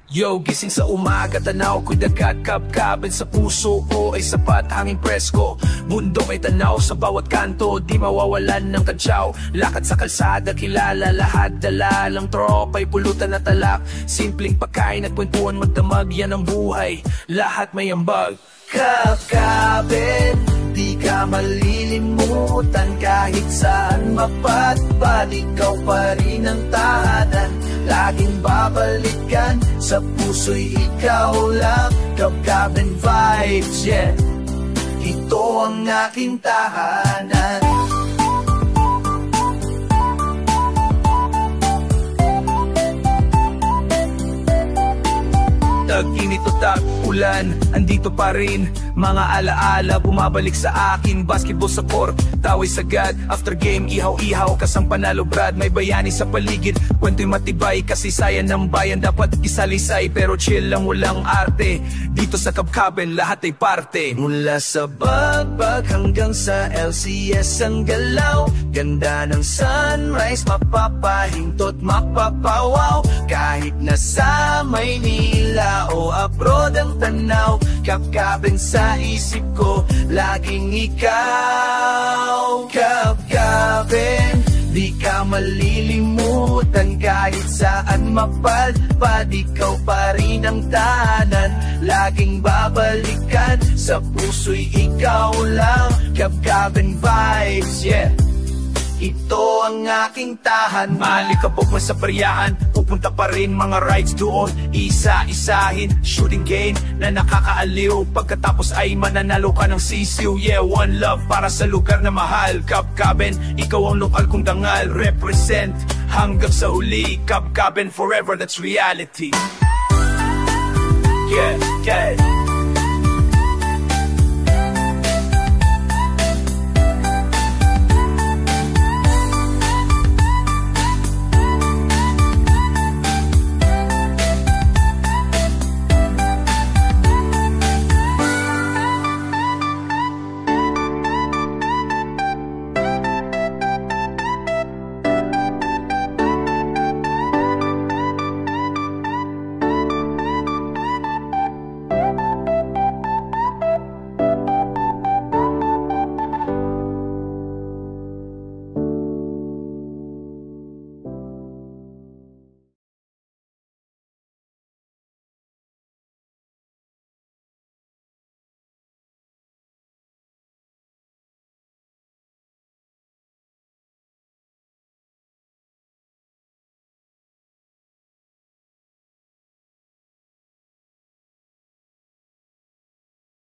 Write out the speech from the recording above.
Yo, gising sa umaga, tanaw ko'y dagat, kabkabin sa puso ko ay sapat, hanging presko. Mundo ay tanaw sa bawat kanto, di mawawalan ng kadyaw. Lakad sa kalsada, kilala lahat, dala lang tropa'y pulutan na talak. Simpleng pagkain at kwentuhan, magdamag, yan ang buhay, lahat may ambag. Kabkabin, di ka malilimutan, kahit saan mapatpad, ikaw pa rin ang tahanan. Laging babalikan, sa puso'y ikaw lang. Kabkabin vibes, yeah, ito ang aking tahanan. Tag-init o tag-ulan, andito pa rin mga alaala, bumabalik sa akin. Basketball sa court, taway sagad. After game, ihaw-ihaw, kasang panalo brad. May bayani sa paligid, kwento'y matibay. Kasaysayan ng bayan, dapat isalisay. Pero chill lang, walang arte. Dito sa Kabkabin, lahat ay parte. Mula sa Bagbag hanggang sa LCS ang galaw. Ganda ng sunrise, mapapahintot, mapapawaw. Kahit nasa Maynila o abroad ang tanaw, Kabkabin sa isip ko, laging ikaw. Kabkabin, di ka malilimutan, kahit saan mapalpad, ikaw pa rin ang tahanan. Laging babalikan, sa puso'y ikaw lang. Kabkabin vibes, yeah, ito ang aking tahan. Malikabok man sa baryahan, pupunta pa rin mga rides doon. Isa-isahin, shooting game na nakakaaliw. Pagkatapos ay mananalo ka ng sisiw. Yeah, one love para sa lugar na mahal. Kabkabin, ikaw ang lokal kong dangal. Represent hanggang sa huli. Kabkabin forever, that's reality. Yeah, yeah.